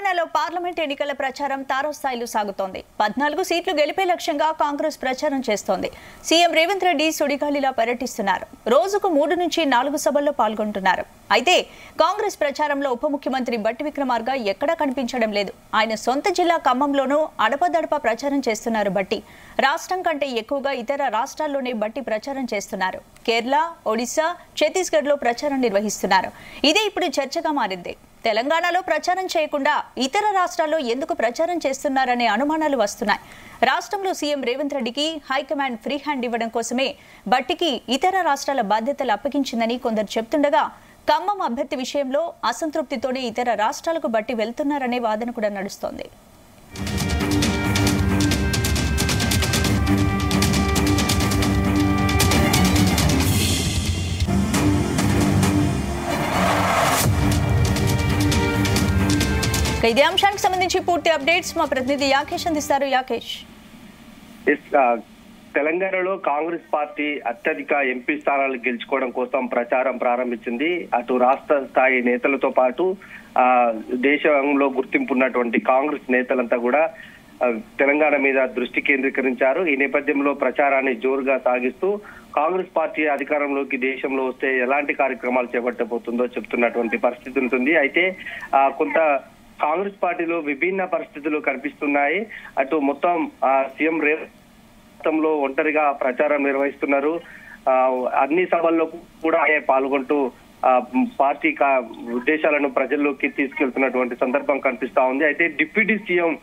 తెలంగాణలో పార్లమెంట్ ఎన్నికల ప్రచారం తారాస్థాయిలో సాగుతోంది. 14 సీట్లు గెలిపే లక్ష్యంగా కాంగ్రెస్ ప్రచారం చేస్తోంది. సీఎం రేవంత్ రెడ్డి సుడిగాలిలా పర్యటిస్తున్నారు. రోజుకు 3 నుంచి 4 సభల్లో పాల్గొంటున్నారు. అయితే కాంగ్రెస్ ప్రచారంలో ఉప ముఖ్యమంత్రి బట్టి విక్రమార్క ఎక్కడా కనిపించడం లేదు. ఆయన సొంత జిల్లా ఖమ్మంలోనూ అడపదడప ప్రచారం చేస్తున్నారు. బట్టి రాష్ట్రం కంటే ఎక్కువగా ఇతర రాష్ట్రాల్లోనే బట్టి ప్రచారం చేస్తున్నారు. కేరళ, ఒడిశా, ఛత్తీస్గఢ్లో ప్రచారం నిర్వహిస్తున్నారు. ఇదే ఇప్పుడు చర్చగా మారింది. తెలంగాణలో ప్రచారం చేయకుండా ఇతర రాష్ట్రాల్లో ఎందుకు ప్రచారం చేస్తున్నారనే అనుమానాలు వస్తున్నాయి. రాష్ట్రంలో సీఎం రేవంత్ రెడ్డికి హైకమాండ్ ఫ్రీ హ్యాండ్ ఇవ్వడం కోసమే బట్టికి ఇతర రాష్ట్రాల బాధ్యతలు అప్పగించిందని కొందరు చెప్తుండగా, ఖమ్మం అభ్యర్థి విషయంలో అసంతృప్తితోనే ఇతర రాష్ట్రాలకు బట్టి వెళ్తున్నారనే వాదన కూడా నడుస్తోంది. ఇదే అంశానికి సంబంధించి పూర్తి అప్డేట్స్ మా ప్రతినిధి యాకేష్ అందిస్తారు. యాకేష్, తెలంగాణలో కాంగ్రెస్ పార్టీ అత్యధిక ఎంపీ స్థానాలు గెలుచుకోవడం కోసం ప్రచారం ప్రారంభించింది. అటు రాష్ట్ర స్థాయి నేతలతో పాటు దేశంలో గుర్తింపు ఉన్నటువంటి కాంగ్రెస్ నేతలంతా కూడా తెలంగాణ మీద దృష్టి కేంద్రీకరించారు. ఈ నేపథ్యంలో ప్రచారాన్ని జోరుగా సాగిస్తూ కాంగ్రెస్ పార్టీ అధికారంలోకి దేశంలో వస్తే ఎలాంటి కార్యక్రమాలు చేపట్టబోతుందో చెప్తున్నటువంటి పరిస్థితి ఉంటుంది. అయితే కొంత కాంగ్రెస్ పార్టీలో విభిన్న పరిస్థితులు కనిపిస్తున్నాయి. అటు మొత్తం సీఎం రేవంత్లో ఒంటరిగా ప్రచారం నిర్వహిస్తున్నారు. అన్ని సభల్లో కూడా పాల్గొంటూ పార్టీ ఉద్దేశాలను ప్రజల్లోకి తీసుకెళ్తున్నటువంటి సందర్భం కనిపిస్తా ఉంది. అయితే డిప్యూటీ సీఎం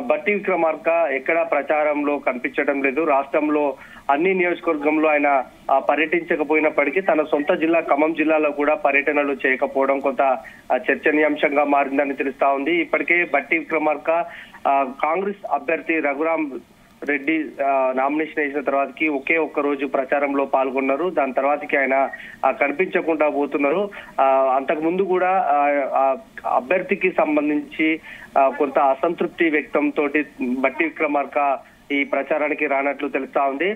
బట్టి విక్రమార్క ఎక్కడా ప్రచారంలో కనిపించడం లేదు. రాష్ట్రంలో అన్ని నియోజకవర్గంలో ఆయన పర్యటించకపోయినప్పటికీ తన సొంత జిల్లా ఖమ్మం జిల్లాలో కూడా పర్యటనలు చేయకపోవడం కొంత చర్చనీయాంశంగా మారిందని తెలుస్తా ఉంది. ఇప్పటికే బట్టి విక్రమార్క కాంగ్రెస్ అభ్యర్థి రఘురాం రెడ్డి నామినేషన్ వేసిన తర్వాతకి ఒకే ఒక్క రోజు ప్రచారంలో పాల్గొన్నారు. దాని తర్వాతకి ఆయన కనిపించకుండా పోతున్నారు. అంతకు ముందు కూడా అభ్యర్థికి సంబంధించి కొంత అసంతృప్తి వ్యక్తం తోటి బట్టి విక్రమార్క ఈ ప్రచారానికి రానట్లు తెలుస్తా ఉంది.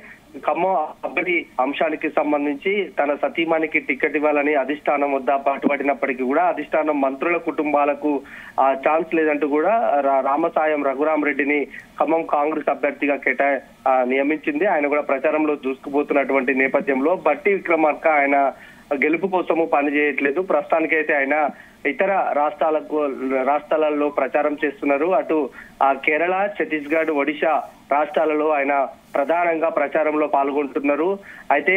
ఖమ్మం అభ్యర్థి అంశానికి సంబంధించి తన సతీమణికి టికెట్ ఇవ్వాలని అధిష్టానం వద్ద పాటుపడినప్పటికీ కూడా అధిష్టానం మంత్రుల కుటుంబాలకు ఛాన్స్ లేదంటూ కూడా రామసాయం రఘురాం రెడ్డిని ఖమ్మం కాంగ్రెస్ అభ్యర్థిగా నియమించింది. ఆయన కూడా ప్రచారంలో దూసుకుపోతున్నటువంటి నేపథ్యంలో బట్టి విక్రమార్క ఆయన గెలుపు కోసము పనిచేయట్లేదు. ప్రస్తుతానికైతే ఆయన ఇతర రాష్ట్రాలలో ప్రచారం చేస్తున్నారు. అటు కేరళ, ఛత్తీస్గఢ్, ఒడిశా రాష్ట్రాలలో ఆయన ప్రధానంగా ప్రచారంలో పాల్గొంటున్నారు. అయితే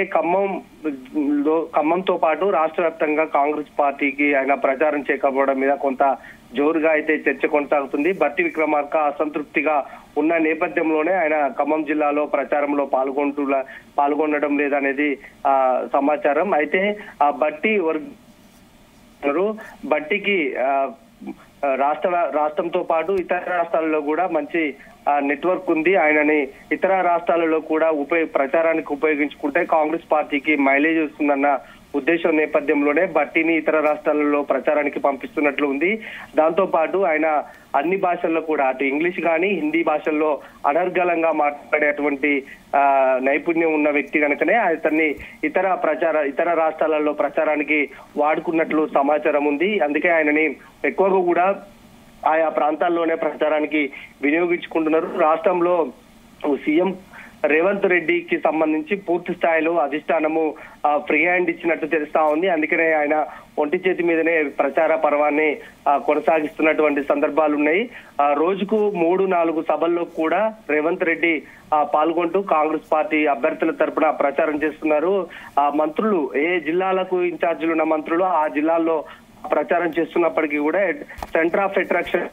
ఖమ్మంతో పాటు రాష్ట్ర వ్యాప్తంగా కాంగ్రెస్ పార్టీకి ఆయన ప్రచారం చేయకపోవడం మీద కొంత జోరుగా అయితే చర్చ కొనసాగుతుంది. బట్టి విక్రమార్క అసంతృప్తిగా ఉన్న నేపథ్యంలోనే ఆయన ఖమ్మం జిల్లాలో ప్రచారంలో పాల్గొనడం లేదనేది సమాచారం. అయితే ఆ బట్టికి రాష్ట్రంతో పాటు ఇతర రాష్ట్రాలలో కూడా మంచి నెట్వర్క్ ఉంది. ఆయనని ఇతర రాష్ట్రాలలో కూడా ప్రచారానికి ఉపయోగించుకుంటే కాంగ్రెస్ పార్టీకి మైలేజ్ వస్తుందన్న ఉద్దేశం నేపథ్యంలోనే బట్టిని ఇతర రాష్ట్రాలలో ప్రచారానికి పంపిస్తున్నట్లు ఉంది. దాంతో పాటు ఆయన అన్ని భాషల్లో కూడా అటు ఇంగ్లీష్ కానీ హిందీ భాషల్లో అనర్గళంగా మాట్లాడేటువంటి నైపుణ్యం ఉన్న వ్యక్తి కనుకనే అతన్ని ఇతర రాష్ట్రాలలో ప్రచారానికి వాడుకున్నట్లు సమాచారం ఉంది. అందుకే ఆయనని ఎక్కువగా కూడా ఆయా ప్రాంతాల్లోనే ప్రచారానికి వినియోగించుకుంటున్నారు. రాష్ట్రంలో సీఎం రేవంత్ రెడ్డికి సంబంధించి పూర్తి స్థాయిలో అధిష్టానము ఫ్రీ హ్యాండ్ ఇచ్చినట్టు తెలుస్తా ఉంది. అందుకనే ఆయన ఒంటి చేతి మీదనే ప్రచార పర్వాన్ని కొనసాగిస్తున్నటువంటి సందర్భాలు ఉన్నాయి. రోజుకు 3-4 సభల్లో కూడా రేవంత్ రెడ్డి పాల్గొంటూ కాంగ్రెస్ పార్టీ అభ్యర్థుల తరపున ప్రచారం చేస్తున్నారు. మంత్రులు ఏ జిల్లాలకు ఇన్ఛార్జీలు ఉన్న మంత్రులు ఆ జిల్లాల్లో ప్రచారం చేస్తున్నప్పటికీ కూడా centre of attraction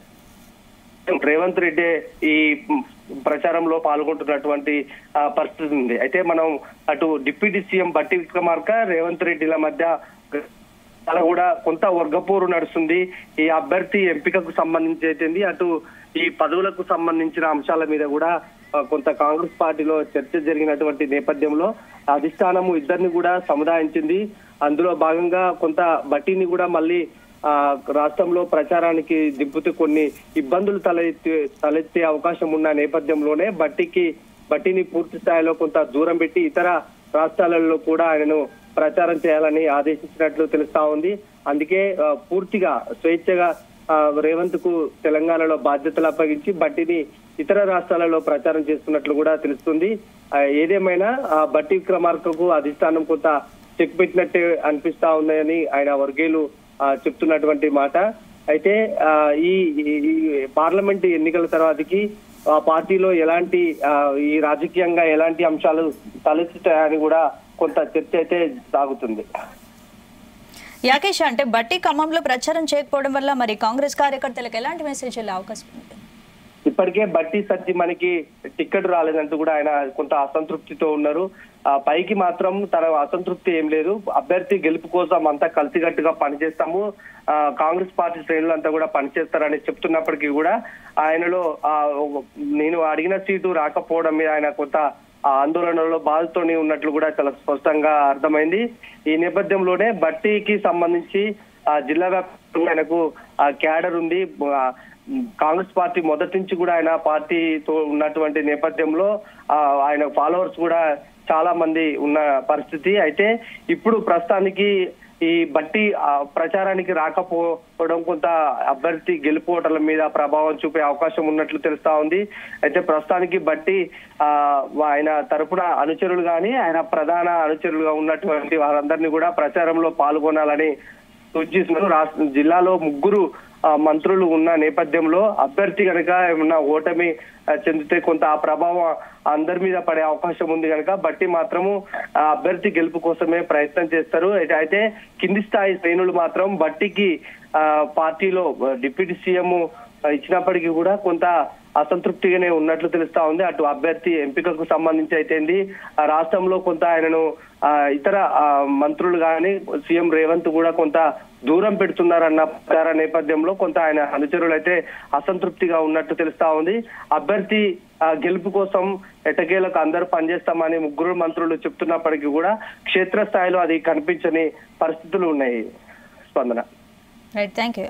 Revanth Reddy ఈ ప్రచారంలో పాల్గొంటున్నటువంటి పరిస్థితి ఉంది. అయితే మనం అటు డిప్యూటీ సీఎం బట్టి విక్రమార్క రేవంత్ రెడ్డిల మధ్య కూడా కొంత వర్గపోరు నడుస్తుంది. ఈ అభ్యర్థి ఎంపికకు సంబంధించి అయితే అటు ఈ పదవులకు సంబంధించిన అంశాల మీద కూడా కొంత కాంగ్రెస్ పార్టీలో చర్చ జరిగినటువంటి నేపథ్యంలో అధిష్టానము ఇద్దరిని కూడా సముదాయించింది. అందులో భాగంగా కొంత బట్టిని కూడా మళ్ళీ రాష్ట్రంలో ప్రచారానికి దింపుతూ కొన్ని ఇబ్బందులు తలెత్తే అవకాశం ఉన్న నేపథ్యంలోనే బట్టిని పూర్తి స్థాయిలో కొంత దూరం పెట్టి ఇతర రాష్ట్రాలలో కూడా ఆయనను ప్రచారం చేయాలని ఆదేశించినట్లు తెలుస్తా ఉంది. అందుకే పూర్తిగా స్వేచ్ఛగా రేవంత్ కు తెలంగాణలో బాధ్యతలు అప్పగించి బట్టిని ఇతర రాష్ట్రాలలో ప్రచారం చేస్తున్నట్లు కూడా తెలుస్తుంది. ఏదేమైనా బట్టి విక్రమార్కకు అధిష్టానం కొంత చెక్ పెట్టినట్టే అనిపిస్తా ఉందని ఆయన వర్గీయులు చెప్తున్నటువంటి మాట. అయితే ఈ పార్లమెంట్ ఎన్నికల తర్వాతకి ఆ పార్టీలో ఎలాంటి ఈ రాజకీయంగా ఎలాంటి అంశాలు తలెత్తుతాయని కూడా కొంత చర్చ అయితే సాగుతుంది. యాకేష్, అంటే బట్టి ఖమ్మంలో ప్రచారం చేయకపోవడం వల్ల మరి కాంగ్రెస్ కార్యకర్తలకు ఎలాంటి మెసేజ్ వెళ్ళే అవకాశం ఉంది? ఇప్పటికే బట్టి సత్తి మనకి టికెట్ రాలేదంటూ కూడా ఆయన కొంత అసంతృప్తితో ఉన్నారు. పైకి మాత్రం తన అసంతృప్తి ఏం లేదు. అభ్యర్థి గెలుపు కోసం అంతా కలిసికట్టుగా పనిచేస్తాము, కాంగ్రెస్ పార్టీ శ్రేణులు అంతా కూడా పనిచేస్తారని చెప్తున్నప్పటికీ కూడా ఆయనలో నేను అడిగిన సీటు రాకపోవడం మీద ఆయన కొంత ఆందోళనలో బాధతోని ఉన్నట్లు కూడా చాలా స్పష్టంగా అర్థమైంది. ఈ నేపథ్యంలోనే బట్టికి సంబంధించి జిల్లా వ్యాప్తంగా ఆయనకు క్యాడర్ ఉంది. కాంగ్రెస్ పార్టీ మొదటి నుంచి కూడా ఆయన పార్టీతో ఉన్నటువంటి నేపథ్యంలో ఆయన ఫాలోవర్స్ కూడా చాలా మంది ఉన్న పరిస్థితి. అయితే ఇప్పుడు ప్రస్తుతానికి ఈ బట్టి ప్రచారానికి రాకపోవడం కొంత అభ్యర్థి గెలుపోవటల మీద ప్రభావం చూపే అవకాశం ఉన్నట్లు తెలుస్తా ఉంది. అయితే ప్రస్తుతానికి బట్టి ఆయన తరపున అనుచరులు కానీ ఆయన ప్రధాన అనుచరులుగా ఉన్నటువంటి వారందరినీ కూడా ప్రచారంలో పాల్గొనాలని సూచిస్తున్నారు. జిల్లాలో 3 మంత్రులు ఉన్న నేపథ్యంలో అభ్యర్థి కనుక ఏమన్నా ఓటమి చెందితే కొంత ఆ ప్రభావం అందరి మీద పడే అవకాశం ఉంది కనుక బట్టి మాత్రము అభ్యర్థి గెలుపు కోసమే ప్రయత్నం చేస్తారు. అయితే కింది స్థాయి శ్రేణులు మాత్రం బట్టికి పార్టీలో డిప్యూటీ సీఎం ఇచ్చినప్పటికీ కూడా కొంత అసంతృప్తిగానే ఉన్నట్లు తెలుస్తా ఉంది. అటు అభ్యర్థి ఎంపికకు సంబంధించి అయితేంది, రాష్ట్రంలో కొంత ఆయనను ఇతర మంత్రులు కానీ సీఎం రేవంత్ కూడా కొంత దూరం పెడుతున్నారన్న ప్రచార నేపథ్యంలో కొంత ఆయన అనుచరులు అయితే అసంతృప్తిగా ఉన్నట్టు తెలుస్తా ఉంది. అభ్యర్థి గెలుపు కోసం ఎటకేలకు అందరూ పనిచేస్తామని 3 మంత్రులు చెప్తున్నప్పటికీ కూడా క్షేత్రస్థాయిలో అది కనిపించని పరిస్థితులు ఉన్నాయి. స్పందన. Right, thank you.